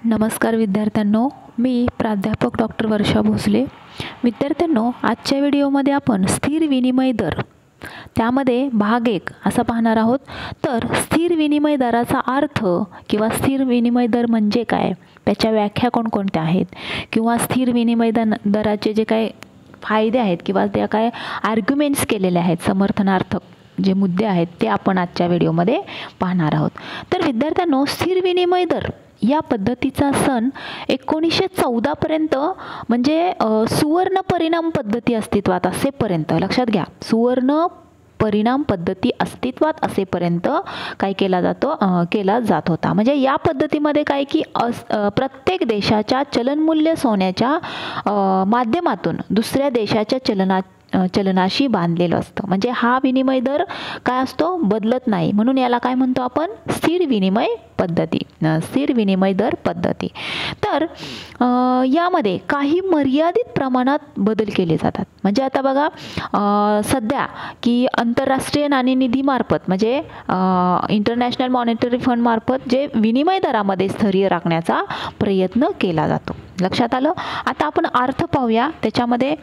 नमस्कार विद्यार्थ्यांनो, मी प्राध्यापक डॉक्टर वर्षा भोसले. विद्यार्थ्यांनो, आजच्या व्हिडिओमध्ये आपण स्थिर विनिमय दर त्यामध्ये भाग 1 असा पाहणार आहोत. तर स्थिर विनिमय दराचा अर्थ किंवा स्थिर विनिमय दर म्हणजे काय, त्याच्या व्याख्या कोणकोणत्या आहेत किंवा स्थिर विनिमय दराचे जे काय फायदे आहेत किंवा त्या काय आर्ग्युमेंट्स केलेले आहेत, समर्थनार्थक जे मुद्दे आहेत ते आपण आजच्या व्हिडिओमध्ये पाहणार आहोत. तर विद्यार्थ्यांनो, स्थिर विनिमय दर या पद्धतीचा सण 1914 पर्यंत म्हणजे सुवर्ण परिणाम पद्धती अस्तित्वात असेपर्यंत, लक्षात घ्या, सुवर्ण परिणाम पद्धती अस्तित्वात असेपर्यंत काय केला जात होता. म्हणजे या पद्धतीमध्ये काय की प्रत्येक देशाच्या चलनमूल्य सोन्याच्या माध्यमातून दुसऱ्या देशाच्या चलनाशी बांधलेलं असतं. म्हणजे हा विनिमय दर काय असतो, बदलत नाही. म्हणून याला काय म्हणतो आपण, स्थिर विनिमय पद्धती, स्थिर विनिमय दर पद्धती. तर यामध्ये काही मर्यादित प्रमाणात बदल केले जातात. म्हणजे आता बघा, सध्या की आंतरराष्ट्रीय नाणेनिधीमार्फत म्हणजे इंटरनॅशनल मॉनिटरी फंड मार्फत जे विनिमय दरामध्ये स्थैर्य राखण्याचा प्रयत्न केला जातो. लक्षात आलं. आता आपण अर्थ पाहूया त्याच्यामध्ये.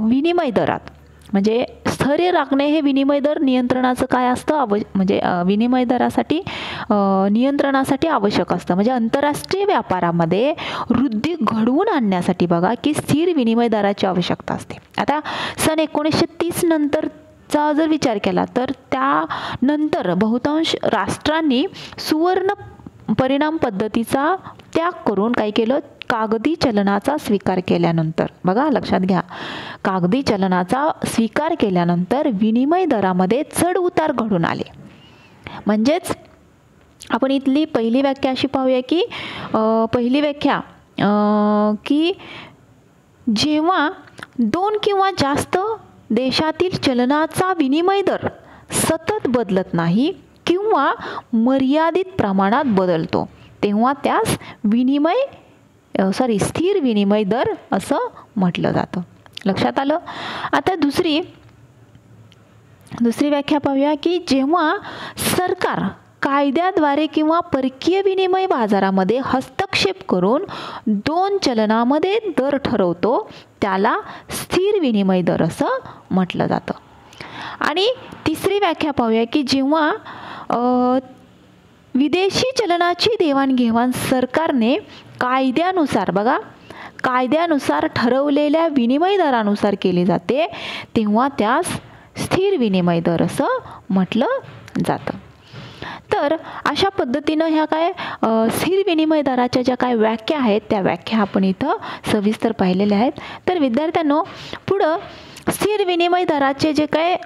विनिमय दरात म्हणजे स्थैर्य राखणे हे विनिमय दर नियंत्रणाचं काय असतं, म्हणजे विनिमय दरासाठी नियंत्रणासाठी आवश्यक असतं. म्हणजे आंतरराष्ट्रीय व्यापारामध्ये वृद्धी घडवून आणण्यासाठी बघा की स्थिर विनिमय दराची आवश्यकता असते. आता सन 1930 नंतर चा जर विचार केला तर त्यानंतर बहुतांश राष्ट्रांनी सुवर्ण परिणाम पद्धतीचा त्याग करून काय केलं, कागदी चलनाचा स्वीकार केल्यानंतर, बघा लक्षात घ्या, कागदी चलनाचा स्वीकार केल्यानंतर विनिमय दरामध्ये चढ उतार घडून आले. म्हणजेच आपण इथली पहिली व्याख्या अशी पाहूया की पहिली व्याख्या की जेव्हा 2 किंवा जास्त देशातील चलनाचा विनिमय दर सतत बदलत नाही किंवा मर्यादित प्रमाणात बदलतो तेव्हा त्यास स्थिर विनिमय दर असं म्हटलं जातं. लक्षात आलं. आता दुसरी व्याख्या पाहूया की जेव्हा सरकार कायद्याद्वारे किंवा परकीय विनिमय बाजारामध्ये हस्तक्षेप करून 2 चलनामध्ये दर ठरवतो त्याला स्थिर विनिमय दर असं म्हटलं जातं. आणि तिसरी व्याख्या पाहूया की जेव्हा विदेशी चलनाची देवाणघेवाण सरकारने कायद्यानुसार ठरवलेल्या विनिमय दरानुसार केली जाते तेव्हा त्यास स्थिर विनिमय दर असं म्हटलं जातं. तर अशा पद्धतीनं ह्या काय स्थिर विनिमय दराच्या ज्या काय व्याख्या आहेत त्या व्याख्या आपण इथं सविस्तर पाहिलेल्या आहेत. तर विद्यार्थ्यांनो, पुढं स्थिर विनिमय दराचे जे काय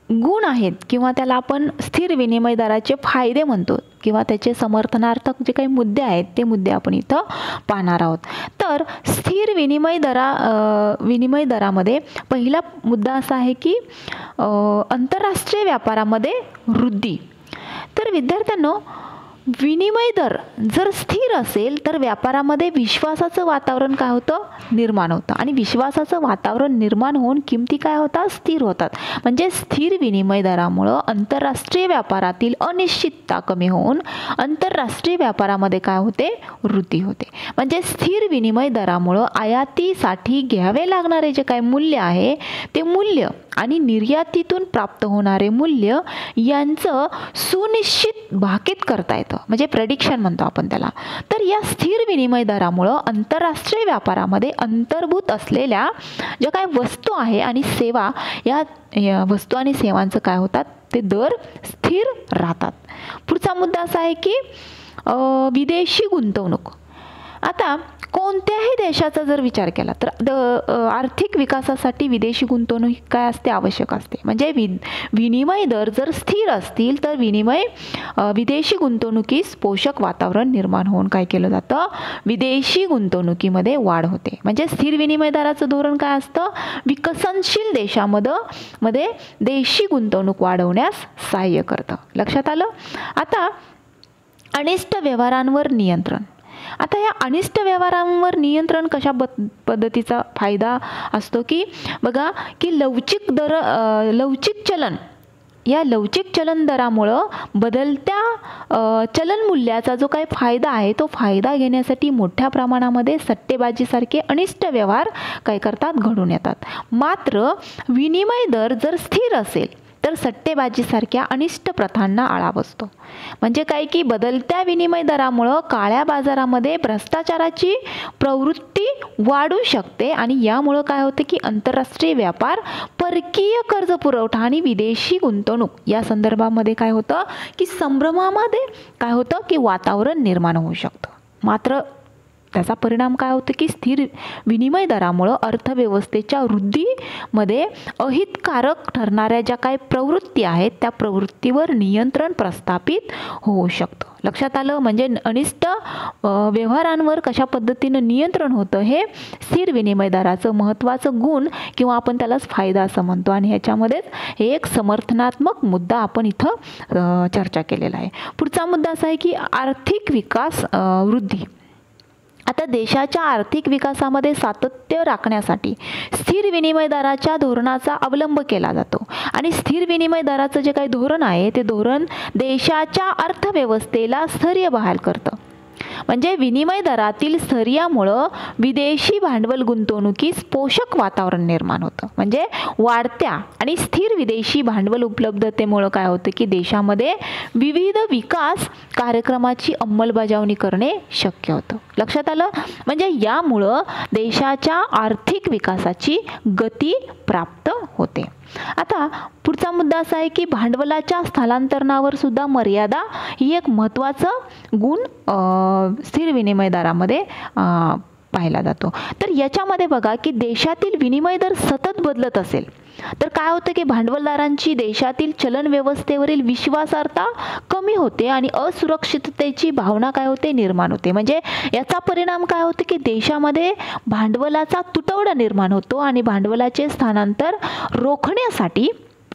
गुण आहेत किंवा त्याला आपण स्थिर विनिमय दराचे फायदे म्हणतो किंवा त्याचे समर्थनार्थक जे काही मुद्दे आहेत ते मुद्दे आपण इथं पाहणार आहोत. तर स्थिर विनिमय दरामध्ये पहिला मुद्दा असा आहे की आंतरराष्ट्रीय व्यापारामध्ये वृद्धी. तर विद्यार्थ्यांनो, विनिमय दर जर स्थिर असेल तर व्यापारामध्ये विश्वासाचं वातावरण काय होतं, निर्माण होतं. आणि विश्वासाचं वातावरण निर्माण होऊन किमती काय होतात, स्थिर होतात. म्हणजे स्थिर विनिमय दरामुळं आंतरराष्ट्रीय व्यापारातील अनिश्चितता कमी होऊन आंतरराष्ट्रीय व्यापारामध्ये काय होते, वृद्धी होते. म्हणजे स्थिर विनिमय दरामुळं आयातीसाठी घ्यावे लागणारे जे काय मूल्य आहे ते मूल्य आणि निर्यातीतून प्राप्त होणारे मूल्य यांचं सुनिश्चित भाकीत करता येतं. म्हणजे प्रेडिक्शन म्हणतो आपण त्याला. तर या स्थिर विनिमय दरामुळं आंतरराष्ट्रीय व्यापारामध्ये अंतर्भूत असलेल्या ज्या काय वस्तू आहे आणि सेवा या वस्तू आणि सेवांचं काय होतात, ते दर स्थिर राहतात. पुढचा मुद्दा असा आहे की विदेशी गुंतवणूक. आता कोणत्याही देशाचा जर विचार केला तर आर्थिक विकासासाठी विदेशी गुंतवणूक काय असते, आवश्यक असते. म्हणजे विनिमय दर जर स्थिर असतील तर विदेशी गुंतवणुकीस पोषक वातावरण निर्माण होऊन काय केलं जातं, विदेशी गुंतवणुकीमध्ये वाढ होते. म्हणजे स्थिर विनिमय दराचं धोरण काय असतं, विकसनशील देशामध्ये देशी गुंतवणूक वाढवण्यास सहाय्य करतं. लक्षात आलं. आता अनिष्ट व्यवहारांवर नियंत्रण. आता या अनिष्ट व्यवहारांवर नियंत्रण कशा पद्धतीचा फायदा असतो की बघा की लवचिक चलन या लवचिक चलन दरामुळं बदलत्या चलन मूल्याचा जो काही फायदा आहे तो फायदा घेण्यासाठी मोठ्या प्रमाणामध्ये सट्टेबाजीसारखे अनिष्ट व्यवहार काय करतात, घडून येतात. मात्र विनिमय दर जर स्थिर असेल तर सट्टेबाजीसारख्या अनिष्ट प्रथांना आळा बसतो. म्हणजे काय की बदलत्या विनिमय दरामुळं काळ्या बाजारामध्ये भ्रष्टाचाराची प्रवृत्ती वाढू शकते आणि यामुळं काय होतं की आंतरराष्ट्रीय व्यापार, परकीय कर्ज पुरवठा आणि विदेशी गुंतवणूक या संदर्भामध्ये काय होतं की संभ्रमामध्ये काय होतं की वातावरण निर्माण होऊ शकतं. मात्र त्याचा परिणाम काय होतं की स्थिर विनिमय दरामुळं अर्थव्यवस्थेच्या वृद्धीमध्ये अहितकारक ठरणाऱ्या ज्या काही प्रवृत्ती आहेत त्या प्रवृत्तीवर नियंत्रण प्रस्थापित होऊ शकतं. लक्षात आलं. म्हणजे अनिष्ट व्यवहारांवर कशा पद्धतीनं नियंत्रण होतं हे स्थिर विनिमय दराचं महत्त्वाचं गुण किंवा आपण त्यालाच फायदा असं म्हणतो आणि ह्याच्यामध्येच हे एक समर्थनात्मक मुद्दा आपण इथं चर्चा केलेला आहे. पुढचा मुद्दा असा आहे की आर्थिक विकास वृद्धी. आता देशाच्या आर्थिक विकासामध्ये सातत्य राखण्यासाठी स्थिर विनिमय दराच्या धोरणाचा अवलंब केला जातो आणि स्थिर विनिमय दराचं जे काही धोरण आहे ते धोरण देशाच्या अर्थव्यवस्थेला स्थैर्य बहाल करतं. म्हणजे विनिमय दरातील स्थैर्यामुळं विदेशी भांडवल गुंतवणुकीस पोषक वातावरण निर्माण होतं. म्हणजे वाढत्या आणि स्थिर विदेशी भांडवल उपलब्धतेमुळं काय होतं की देशामध्ये विविध विकास कार्यक्रमाची अंमलबजावणी करणे शक्य होतं. लक्षात आलं. म्हणजे यामुळं देशाच्या आर्थिक विकासाची गती प्राप्त होते. आता पुढचा मुद्दा असा आहे की भांडवलाच्या स्थलांतरणावर सुद्धा मर्यादा ही एक महत्त्वाचं गुण स्थिर विनिमय दरामध्ये पाहिला जातो. तर याच्यामध्ये बघा की देशातील विनिमय दर सतत बदलत असेल तर काय होतं की भांडवलदारांची देशातील चलन व्यवस्थेवरील विश्वासार्हता कमी होते आणि असुरक्षिततेची भावना काय होते, निर्माण होते. म्हणजे याचा परिणाम काय होतं की देशामध्ये भांडवलाचा तुटवडा निर्माण होतो आणि भांडवलाचे स्थानांतर रोखण्यासाठी,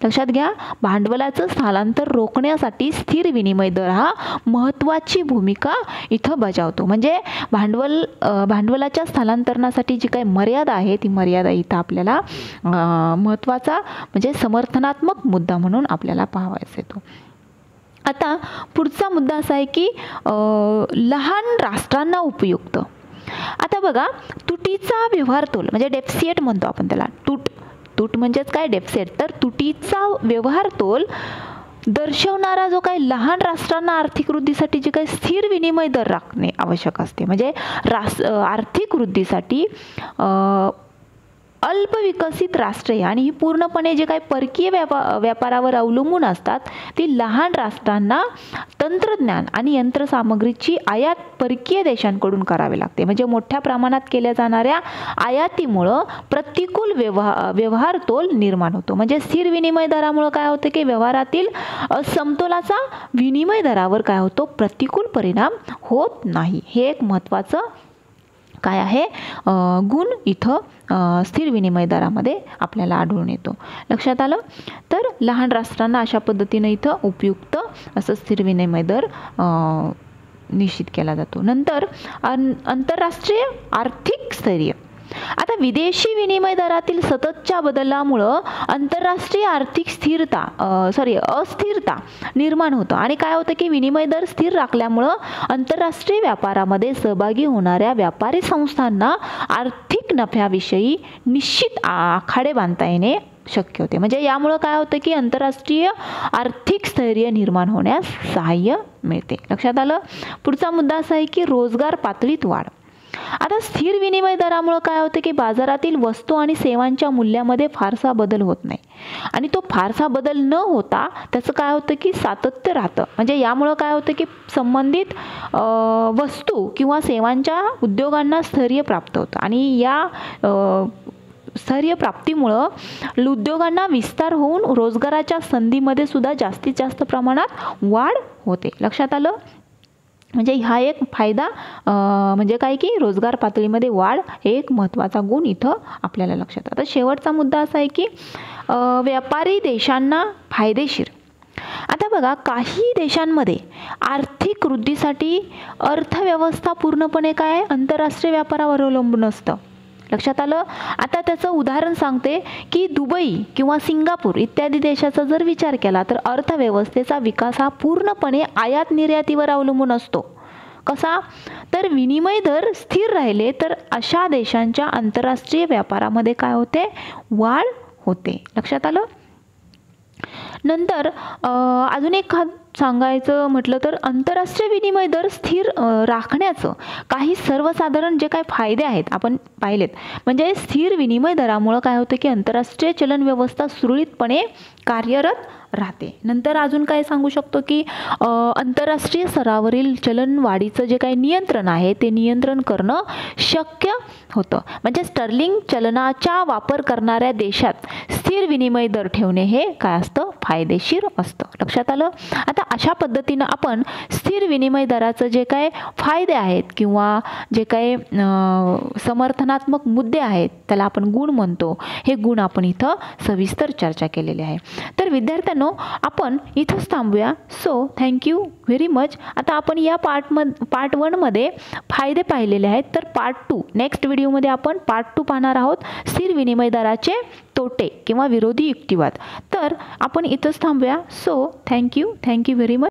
लक्षात घ्या, भांडवलाचं स्थलांतर रोखण्यासाठी स्थिर विनिमय दर हा महत्त्वाची भूमिका इथं बजावतो. म्हणजे भांडवलाच्या स्थलांतरणासाठी जी काही मर्यादा आहे ती मर्यादा इथं आपल्याला महत्त्वाचा म्हणजे समर्थनात्मक मुद्दा म्हणून आपल्याला पाहावयाचा येतो. आता पुढचा मुद्दा असा आहे की लहान राष्ट्रांना उपयुक्त. आता बघा, तुटीचा व्यवहार तोल म्हणजे डेफिसिट म्हणतो आपण त्याला. तूट म्हणजेच काय, डेफिसिट. तर तुटीचा व्यवहार तोल दर्शवणारा जो काही लहान राष्ट्रांना आर्थिक वृद्धीसाठी जे काही स्थिर विनिमय दर राखणे आवश्यक असते. म्हणजे आर्थिक वृद्धीसाठी अल्पविकसित राष्ट्रे आणि ही पूर्णपणे जे काही परकीय व्यापारावर अवलंबून असतात ती लहान राष्ट्रांना तंत्रज्ञान आणि यंत्रसामग्रीची आयात परकीय देशांकडून करावी लागते. म्हणजे मोठ्या प्रमाणात केल्या जाणाऱ्या आयातीमुळं प्रतिकूल व्यवहार तोल निर्माण होतो. म्हणजे स्थिर विनिमय दरामुळं काय होतं की व्यवहारातील समतोलाचा विनिमय दरावर काय होतो, प्रतिकूल परिणाम होत नाही. हे एक महत्त्वाचं काय आहे गुण इथं स्थिर विनिमय दरामध्ये आपल्याला आढळून येतो. लक्षात आलं. तर लहान राष्ट्रांना अशा पद्धतीनं इथं उपयुक्त असं स्थिर विनिमय दर निश्चित केला जातो. नंतर आंतरराष्ट्रीय आर्थिक स्थैर्य. आता विदेशी विनिमय दरातील सततच्या बदलामुळं आंतरराष्ट्रीय आर्थिक अस्थिरता निर्माण होतं आणि काय होतं की विनिमय दर स्थिर राखल्यामुळं आंतरराष्ट्रीय व्यापारामध्ये सहभागी होणाऱ्या व्यापारी संस्थांना आर्थिक नफ्याविषयी निश्चित आखाडे बांधता येणे शक्य होते. म्हणजे यामुळं काय होतं की आंतरराष्ट्रीय आर्थिक स्थैर्य निर्माण होण्यास सहाय्य मिळते. लक्षात आलं. पुढचा मुद्दा असा आहे की रोजगार पातळीत वाढ. आता स्थिर विनिमय दरामुळं काय होतं की बाजारातील वस्तू आणि सेवांच्या मूल्यामध्ये फारसा बदल होत नाही आणि तो फारसा बदल न होता त्याचं काय होतं की सातत्य राहतं. म्हणजे यामुळं काय होतं की संबंधित वस्तू किंवा सेवांच्या उद्योगांना स्थैर्य प्राप्त होतं आणि या स्थैर्य प्राप्तीमुळं उद्योगांना विस्तार होऊन रोजगाराच्या संधीमध्ये सुद्धा जास्तीत जास्त प्रमाणात वाढ होते. लक्षात आलं. म्हणजे हा एक फायदा म्हणजे काय की रोजगार पातळीमध्ये वाढ हे एक महत्त्वाचा गुण इथं आपल्याला लक्षात. आता शेवटचा मुद्दा असा आहे की व्यापारी देशांना फायदेशीर. आता बघा, काही देशांमध्ये आर्थिक वृद्धीसाठी अर्थव्यवस्था पूर्णपणे काय आंतरराष्ट्रीय व्यापारावर अवलंबून असतं. लक्षात आलं. आता त्याचं उदाहरण सांगते की दुबई किंवा सिंगापूर इत्यादी देशाचा जर विचार केला तर अर्थव्यवस्थेचा विकास हा पूर्णपणे आयात निर्यातीवर अवलंबून असतो. कसा? तर विनिमय दर स्थिर राहिले तर अशा देशांच्या आंतरराष्ट्रीय व्यापारामध्ये काय होते? वाढ होते. लक्षात आलं. नंतर अजून एक सांगायचं म्हटलं तर आंतरराष्ट्रीय विनिमय दर स्थिर राखण्याचं काही सर्वसाधारण जे काही फायदे आहेत आपण पाहिलेत. म्हणजे स्थिर विनिमय दरामुळं काय होतं की आंतरराष्ट्रीय चलन व्यवस्था सुरळीतपणे कार्यरत राहते. नंतर अजून काय सांगू शकतो की आंतरराष्ट्रीय स्तरावरील चलनवाढीचं जे काही नियंत्रण आहे ते नियंत्रण करणं शक्य होतं. म्हणजे स्टर्लिंग चलनाचा वापर करणाऱ्या देशात स्थिर विनिमय दर ठेवणे हे काय असतं? फायदेशीर असतं. लक्षात आलं. आता अशा पद्धतीनं आपण स्थिर विनिमय दराचं जे काय फायदे आहेत किंवा जे काही समर्थनात्मक मुद्दे आहेत त्याला आपण गुण म्हणतो, हे गुण आपण इथं सविस्तर चर्चा केलेली आहे. तर विद्यार्थ्यांनो आपण इथंच थांबूया. So thank you very much. आता आपण या पार्ट 1मध्ये फायदे पाहिलेले आहेत. तर पार्ट 2 नेक्स्ट व्हिडिओमध्ये आपण पार्ट 2 पाहणार आहोत, स्थिर विनिमय दराचे तोटे किंवा विरोधी युक्तिवाद. तर आपण इथंच थांबूया. So thank you very much.